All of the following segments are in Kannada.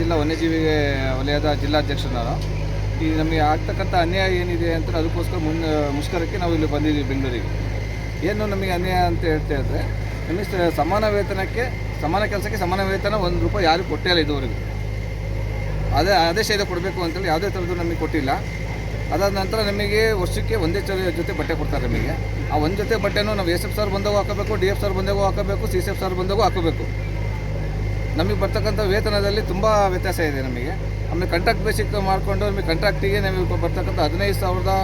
ಜಿಲ್ಲಾ ವನ್ಯಜೀವಿ ವಲಯದ ಜಿಲ್ಲಾಧ್ಯಕ್ಷರು ನಾನು. ಈ ನಮಗೆ ಆಗ್ತಕ್ಕಂಥ ಅನ್ಯಾಯ ಏನಿದೆ ಅಂತ ಅದಕ್ಕೋಸ್ಕರ ಮುಷ್ಕರಕ್ಕೆ ನಾವು ಇಲ್ಲಿ ಬಂದಿದ್ದೀವಿ ಬೆಂಗಳೂರಿಗೆ. ಏನು ನಮಗೆ ಅನ್ಯಾಯ ಅಂತ ಹೇಳ್ತಾ ಇದ್ದರೆ, ನಮಗೆ ಸಮಾನ ವೇತನಕ್ಕೆ ಸಮಾನ ಕೆಲಸಕ್ಕೆ ಸಮಾನ ವೇತನ ₹1 ಯಾರೂ ಕೊಟ್ಟೇ ಇಲ್ಲ ಇದುವರೆಗೂ. ಆದೇಶ ಇದೆ ಕೊಡಬೇಕು ಅಂತೇಳಿ ಯಾವುದೇ ಥರದ್ದು ನಮಗೆ ಕೊಟ್ಟಿಲ್ಲ. ಅದಾದ ನಂತರ ನಮಗೆ ವರ್ಷಕ್ಕೆ ಒಂದೇ ಜೊತೆ ಬಟ್ಟೆ ಕೊಡ್ತಾರೆ ನಮಗೆ. ಆ ಒಂದು ಜೊತೆ ಬಟ್ಟೆನೂ ನಾವು SF ಸರ್ ಬಂದಾಗೂ ಹಾಕಬೇಕು, DF ಸರ್ ಬಂದಾಗೂ ಹಾಕಬೇಕು, CCF ಸರ್ ಬಂದಾಗೂ ಹಾಕಬೇಕು. ನಮಗೆ ಬರ್ತಕ್ಕಂಥ ವೇತನದಲ್ಲಿ ತುಂಬ ವ್ಯತ್ಯಾಸ ಇದೆ ನಮಗೆ. ಆಮೇಲೆ ಕಾಂಟ್ರಾಕ್ಟ್ ಬೇಸಿಕ್ ಮಾಡಿಕೊಂಡು ನಮಗೆ ಕಾಂಟ್ರಾಕ್ಟಿಗೆ ನಮಗೆ ಬರ್ತಕ್ಕಂಥ 15,000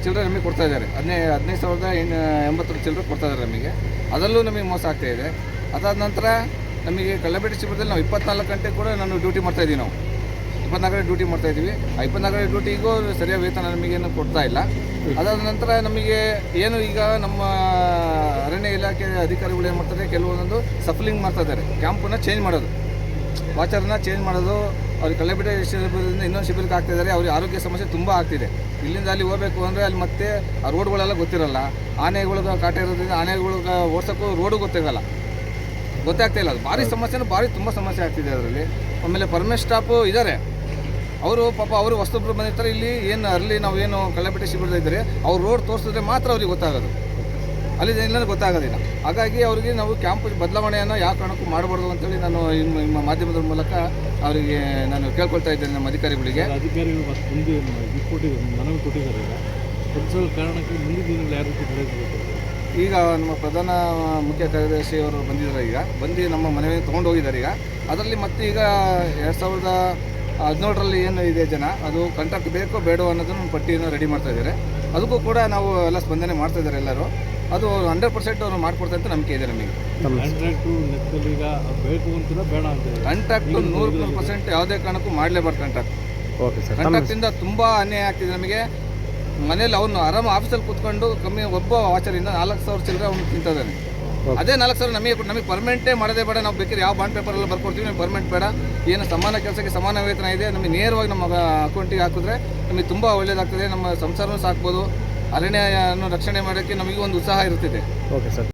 ಚಿಲ್ಲರೆ ನಮಗೆ ಕೊಡ್ತಾಯಿದ್ದಾರೆ. 15,080 ಚಿಲ್ಲರೆ ಕೊಡ್ತಾಯಿದ್ದಾರೆ ನಮಗೆ. ಅದರಲ್ಲೂ ನಮಗೆ ಮೋಸ ಆಗ್ತಾಯಿದೆ. ಅದಾದ ನಂತರ ನಮಗೆ ಕಳ್ಳಬೇಟೆ ಶಿಬಿರದಲ್ಲಿ ನಾವು 24 ಗಂಟೆ ಕೂಡ ನಾನು ಡ್ಯೂಟಿ ಮಾಡ್ತಾಯಿದ್ದೀವಿ. ನಾವು 24 ಗಂಟೆ ಡ್ಯೂಟಿ ಮಾಡ್ತಾಯಿದ್ದೀವಿ. ಆ 24 ಗಂಟೆ ಡ್ಯೂಟಿಗೂ ಸರಿಯಾದ ವೇತನ ನಮಗೇನು ಕೊಡ್ತಾ ಇಲ್ಲ. ಅದಾದ ನಂತರ ನಮಗೆ ಏನು ಈಗ ನಮ್ಮ ಅರಣ್ಯ ಇಲಾಖೆ ಅಧಿಕಾರಿಗಳು ಏನು ಮಾಡ್ತಾರೆ, ಕೆಲವೊಂದೊಂದು ಸಫಲಿಂಗ್ ಮಾಡ್ತಾಯಿದ್ದಾರೆ. ಕ್ಯಾಂಪನ್ನು ಚೇಂಜ್ ಮಾಡೋದು, ವಾಚರ್ನ ಚೇಂಜ್ ಮಾಡೋದು. ಅವ್ರಿಗೆ ಕಳ್ಳಬೇಟೆ ಶಿಬಿರದಿಂದ ಇನ್ನೊಂದು ಶಿಬಿರಕ್ಕೆ ಆಗ್ತಾಯಿದ್ದಾರೆ. ಅವ್ರಿಗೆ ಆರೋಗ್ಯ ಸಮಸ್ಯೆ ತುಂಬ ಆಗ್ತಿದೆ. ಇಲ್ಲಿಂದ ಅಲ್ಲಿ ಹೋಗಬೇಕು ಅಂದರೆ ಅಲ್ಲಿ ಮತ್ತೆ ಆ ರೋಡ್ಗಳೆಲ್ಲ ಗೊತ್ತಿರಲ್ಲ. ಆನೆಗಳಿಗೆ ಕಾಟ ಇರೋದ್ರಿಂದ ಆನೆಗಳಿಗೆ ಓಡಿಸೋಕ್ಕೂ ರೋಡು ಗೊತ್ತಾಗ್ತಾ ಇಲ್ಲ. ಅದು ಭಾರಿ ಸಮಸ್ಯೆನೂ ತುಂಬ ಸಮಸ್ಯೆ ಆಗ್ತಿದೆ ಅದರಲ್ಲಿ. ಆಮೇಲೆ ಪರ್ಮನೆಂಟ್ ಸ್ಟಾಫು ಇದ್ದಾರೆ. ಅವರು ಅವರು ಹೊಸಬ್ರು ಬಂದಿರ್ತಾರೆ. ಇಲ್ಲಿ ಅಲ್ಲಿ ನಾವೇನು ಕಳ್ಳಬೇಟೆ ಶಿಬಿರದ ಇದ್ದರೆ ಅವ್ರು ರೋಡ್ ತೋರಿಸಿದ್ರೆ ಮಾತ್ರ ಅವ್ರಿಗೆ ಗೊತ್ತಾಗೋದು, ಅಲ್ಲಿ ಇಲ್ಲ ಗೊತ್ತಾಗೋದಿಲ್ಲ. ಹಾಗಾಗಿ ಅವರಿಗೆ ನಾವು ಕ್ಯಾಂಪ್ ಬದಲಾವಣೆಯನ್ನು ಯಾವ ಕಾರಣಕ್ಕೂ ಮಾಡಬಾರ್ದು ಅಂತೇಳಿ ನಾನು ನಿಮ್ಮ ಮಾಧ್ಯಮದ ಮೂಲಕ ಅವರಿಗೆ ನಾನು ಕೇಳ್ಕೊಳ್ತಾ ಇದ್ದೇನೆ, ನಮ್ಮ ಅಧಿಕಾರಿಗಳಿಗೆ. ಅಧಿಕಾರಿಗಳು ಮನವಿ ಕೊಟ್ಟಿದ್ದಾರೆ. ಕಾರಣಕ್ಕೆ ಮುಂದಿನ ದಿನಗಳು ಯಾವ ರೀತಿ ಈಗ ನಮ್ಮ ಪ್ರಧಾನ ಮುಖ್ಯ ಕಾರ್ಯದರ್ಶಿ ಅವರು ಬಂದು ನಮ್ಮ ಮನವಿ ತೊಗೊಂಡು ಹೋಗಿದ್ದಾರೆ. ಅದರಲ್ಲಿ ಮತ್ತೆ ಈಗ 2017ರಲ್ಲಿ ಏನು ಇದೆ ಜನ, ಅದು ಕಾಂಟ್ರಾಕ್ಟ್ ಬೇಕೋ ಬೇಡೋ ಅನ್ನೋದನ್ನು ಪಟ್ಟಿಯನ್ನು ರೆಡಿ ಮಾಡ್ತಾಯಿದ್ದಾರೆ. ಅದಕ್ಕೂ ಕೂಡ ನಾವು ಎಲ್ಲ ಸ್ಪಂದನೆ ಮಾಡ್ತಾಯಿದ್ದಾರೆ ಎಲ್ಲರೂ. ಅದು 100% ಅವರು ಮಾಡಿಕೊಡ್ತಾರೆ ಅಂತ ನಂಬಿಕೆ ಇದೆ ನಮಗೆ. ಕಾಂಟ್ರಾಕ್ಟ್ 100% ಯಾವುದೇ ಕಾರಣಕ್ಕೂ ಮಾಡಲೇಬಾರ್ದು. ಕಾಂಟ್ರಾಕ್ಟಿಂದ ತುಂಬ ಅನ್ಯಾಯ ಆಗ್ತಿದೆ ನಮಗೆ. ಮನೇಲಿ ಅವನು ಆರಾಮ ಆಫೀಸಲ್ಲಿ ಕೂತ್ಕೊಂಡು ಕಮ್ಮಿ ಒಬ್ಬ ವಾಚರಿಂದ 4,000 ಚಿಲ್ಲರೆ ಅವ್ನು ತಿಂತಿದ್ದಾನೆ. ಅದೇ 4,000 ನಮಗೆ ಪರ್ಮನೆಂಟೇ ಮಾಡೋದೇ ಬೇಡ. ನಾವು ಬೇಕಾದ್ರೆ ಯಾವ ಬಾಂಡ್ ಪೇಪರೆಲ್ಲ ಬರ್ಕೊಡ್ತೀವಿ, ನಮಗೆ ಪರ್ಮನೆಂಟ್ ಬೇಡ. ಏನು ಸಮಾನ ಕೆಲಸಕ್ಕೆ ಸಮಾನ ವೇತನ ಇದೆ, ನಮಗೆ ನೇರವಾಗಿ ನಮ್ಮ ಅಕೌಂಟಿಗೆ ಹಾಕಿದ್ರೆ ನಮಗೆ ತುಂಬ ಒಳ್ಳೆಯದಾಗ್ತದೆ. ನಮ್ಮ ಸಂಸಾರನೂ ಸಾಕ್ಬೋದು. ಅರಣ್ಯವನ್ನು ರಕ್ಷಣೆ ಮಾಡೋಕ್ಕೆ ನಮಗೆ ಒಂದು ಉತ್ಸಾಹ ಇರ್ತಿದೆ. Okay sir.